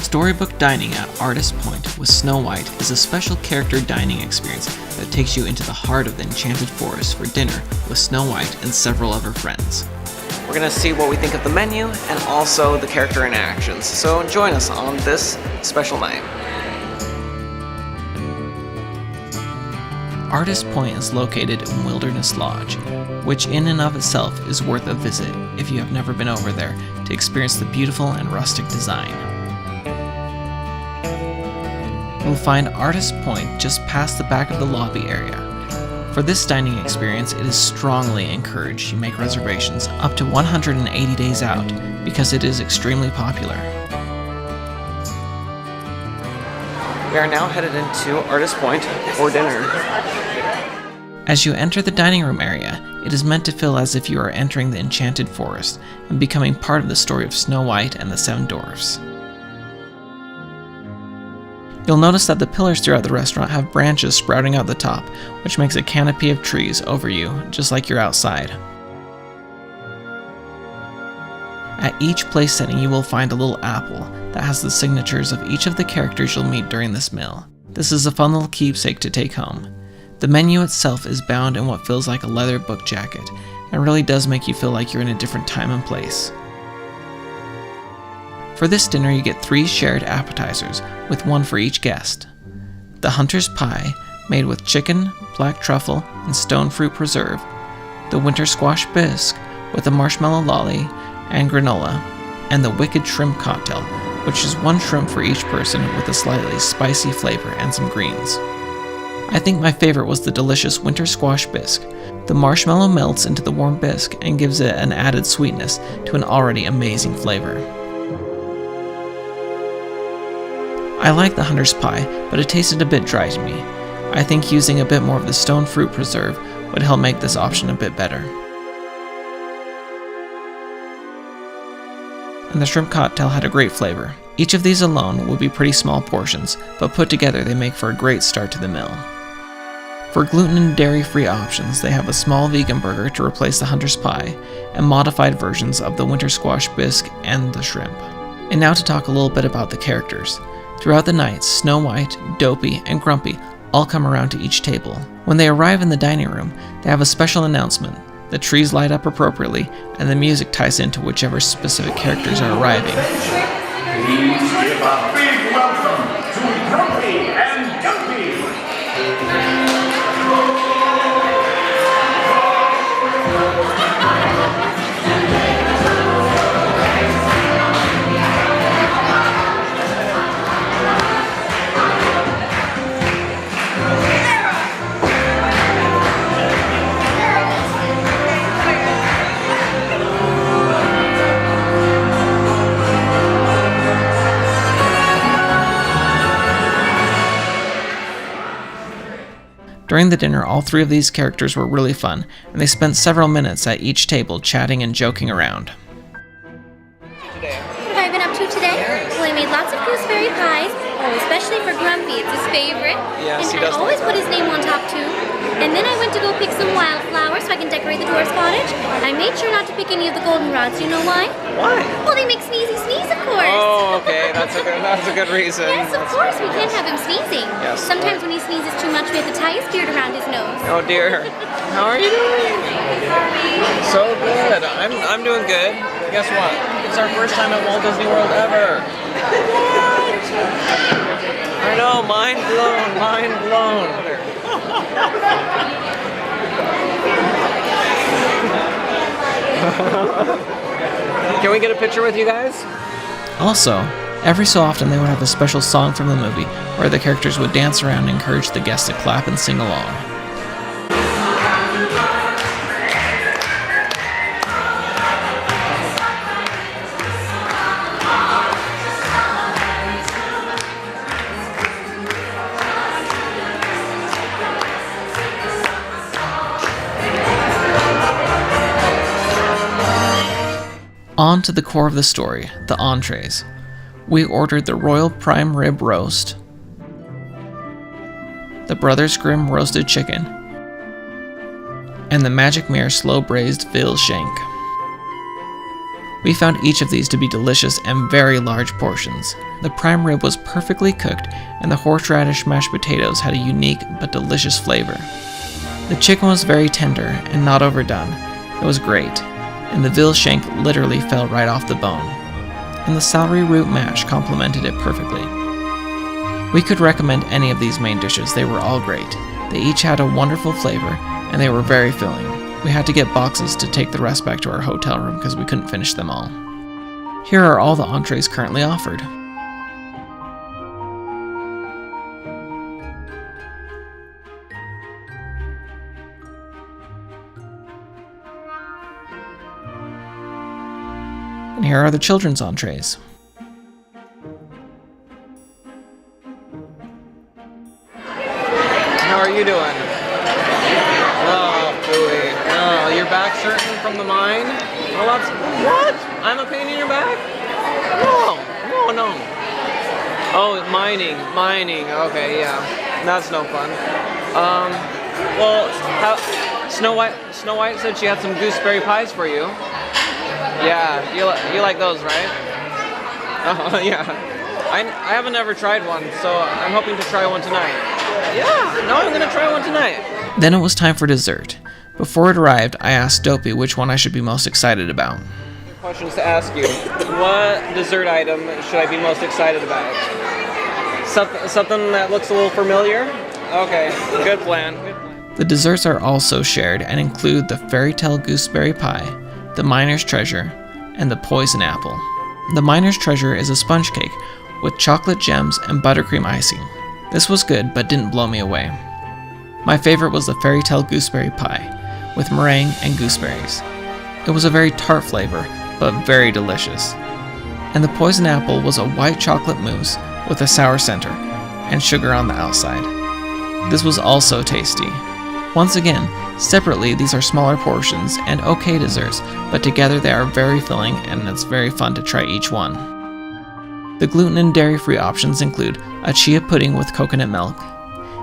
Storybook Dining at Artist Point with Snow White is a special character dining experience that takes you into the heart of the Enchanted Forest for dinner with Snow White and several of her friends. We're going to see what we think of the menu and also the character interactions, so join us on this special night. Artist Point is located in Wilderness Lodge, which in and of itself is worth a visit if you have never been over there to experience the beautiful and rustic design. You'll find Artist Point just past the back of the lobby area. For this dining experience, it is strongly encouraged you make reservations up to 180 days out because it is extremely popular. We are now headed into Artist Point for dinner. As you enter the dining room area, it is meant to feel as if you are entering the Enchanted Forest and becoming part of the story of Snow White and the Seven Dwarfs. You'll notice that the pillars throughout the restaurant have branches sprouting out the top, which makes a canopy of trees over you, just like you're outside. At each place setting you will find a little apple that has the signatures of each of the characters you'll meet during this meal. This is a fun little keepsake to take home. The menu itself is bound in what feels like a leather book jacket, and really does make you feel like you're in a different time and place. For this dinner you get 3 shared appetizers, with 1 for each guest. The Hunter's Pie, made with chicken, black truffle, and stone fruit preserve. The Winter Squash Bisque, with a marshmallow lolly and granola. And the Wicked Shrimp Cocktail, which is 1 shrimp for each person with a slightly spicy flavor and some greens. I think my favorite was the delicious Winter Squash Bisque. The marshmallow melts into the warm bisque and gives it an added sweetness to an already amazing flavor. I like the Hunter's Pie, but it tasted a bit dry to me. I think using a bit more of the stone fruit preserve would help make this option a bit better. And the shrimp cocktail had a great flavor. Each of these alone would be pretty small portions, but put together they make for a great start to the meal. For gluten and dairy-free options, they have a small vegan burger to replace the Hunter's Pie, and modified versions of the Winter Squash Bisque and the shrimp. And now to talk a little bit about the characters. Throughout the night, Snow White, Dopey, and Grumpy all come around to each table. When they arrive in the dining room, they have a special announcement. The trees light up appropriately, and the music ties into whichever specific characters are arriving. Please give a big welcome to Grumpy and Dopey! During the dinner, all 3 of these characters were really fun, and they spent several minutes at each table chatting and joking around. What have I been up to today? Well, I made lots of gooseberry pies, especially for Grumpy, it's his favorite. Yes, and I always put his name on top too. And then I went to go pick some wildflowers so I can decorate the dwarf's cottage. I made sure not to pick any of the goldenrods. You know why? Why? Well, they make Sneezy sneeze, of course. Oh, okay, that's a good reason. Yes, of course, we can't have him sneezing. Yes. Sometimes when he sneezes too much, we have to tie his beard around his nose. Oh dear. How are you doing? So good. I'm doing good. Guess what? It's our first time at Walt Disney World ever. I know, mind blown, mind blown. Can we get a picture with you guys? Also, every so often they would have a special song from the movie where the characters would dance around and encourage the guests to clap and sing along. On to the core of the story, the entrees. We ordered the Royal Prime Rib Roast, the Brothers Grimm Roasted Chicken, and the Magic Mirror Slow Braised Veal Shank. We found each of these to be delicious and very large portions. The prime rib was perfectly cooked, and the horseradish mashed potatoes had a unique but delicious flavor. The chicken was very tender and not overdone. It was great, and the veal shank literally fell right off the bone. And the celery root mash complemented it perfectly. We could recommend any of these main dishes, they were all great. They each had a wonderful flavor, and they were very filling. We had to get boxes to take the rest back to our hotel room because we couldn't finish them all. Here are all the entrees currently offered. And here are the children's entrees. How are you doing? Oh, Bowie. Oh, your back's hurting from the mine? Well, that's... What? I'm a pain in your back? No. Oh, mining. Okay, yeah. That's no fun. Well, Snow White said she had some gooseberry pies for you. Yeah, you like those, right? Oh, yeah. I haven't ever tried one, so I'm hoping to try one tonight. Yeah, no, I'm gonna try one tonight. Then it was time for dessert. Before it arrived, I asked Dopey which one I should be most excited about. Questions to ask you. What dessert item should I be most excited about? Something that looks a little familiar? Okay, good plan. The desserts are also shared and include the fairy tale gooseberry pie, the miner's treasure, and the poison apple. The miner's treasure is a sponge cake with chocolate gems and buttercream icing. This was good, but didn't blow me away. My favorite was the fairy tale gooseberry pie, with meringue and gooseberries. It was a very tart flavor, but very delicious. And the poison apple was a white chocolate mousse with a sour center, and sugar on the outside. This was also tasty. Once again, separately these are smaller portions and okay desserts, but together they are very filling and it's very fun to try each one. The gluten and dairy-free options include a chia pudding with coconut milk.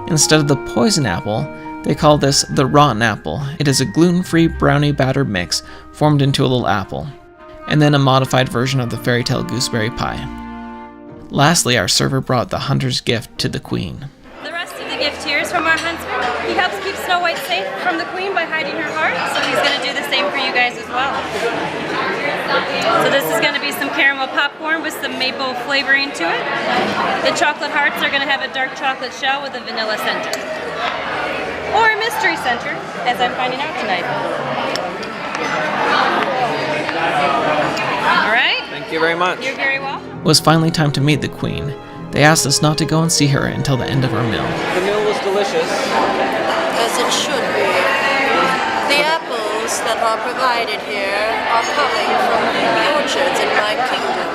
Instead of the poison apple, they call this the rotten apple. It is a gluten-free brownie batter mix formed into a little apple, and then a modified version of the fairy tale gooseberry pie. Lastly, our server brought the hunter's gift to the queen. The rest of the gift here is from our huntsman. He helps keep Snow White safe from the queen by hiding her heart, so he's going to do the same for you guys as well. So this is going to be some caramel popcorn with some maple flavoring to it. The chocolate hearts are going to have a dark chocolate shell with a vanilla center. Or a mystery center, as I'm finding out tonight. Alright? Thank you very much. You're very welcome. It was finally time to meet the queen. They asked us not to go and see her until the end of our meal. The meal was delicious. As it should be. The apples that are provided here are coming from the orchards in my kingdom.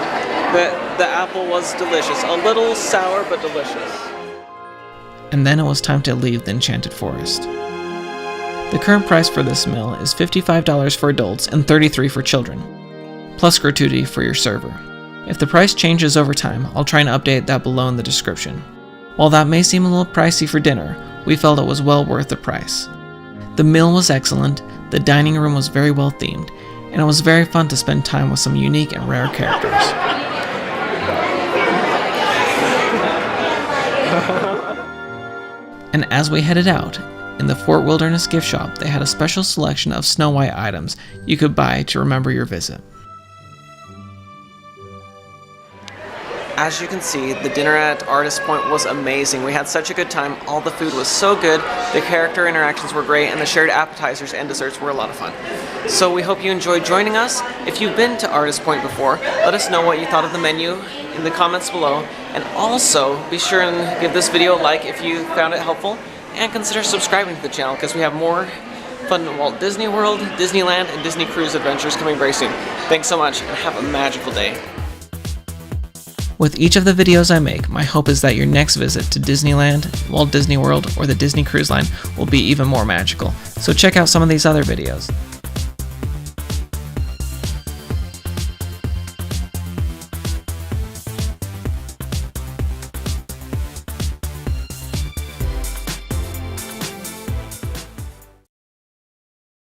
The apple was delicious. A little sour, but delicious. And then it was time to leave the enchanted forest. The current price for this meal is $55 for adults and $33 for children, plus gratuity for your server. If the price changes over time, I'll try and update that below in the description. While that may seem a little pricey for dinner, we felt it was well worth the price. The meal was excellent, the dining room was very well themed, and it was very fun to spend time with some unique and rare characters. And as we headed out, in the Fort Wilderness gift shop, they had a special selection of Snow White items you could buy to remember your visit. As you can see, the dinner at Artist Point was amazing. We had such a good time. All the food was so good, the character interactions were great, and the shared appetizers and desserts were a lot of fun. So we hope you enjoyed joining us. If you've been to Artist Point before, let us know what you thought of the menu in the comments below. And also, be sure and give this video a like if you found it helpful, and consider subscribing to the channel because we have more fun Walt Disney World, Disneyland, and Disney Cruise adventures coming very soon. Thanks so much, and have a magical day. With each of the videos I make, my hope is that your next visit to Disneyland, Walt Disney World, or the Disney Cruise Line will be even more magical. So check out some of these other videos.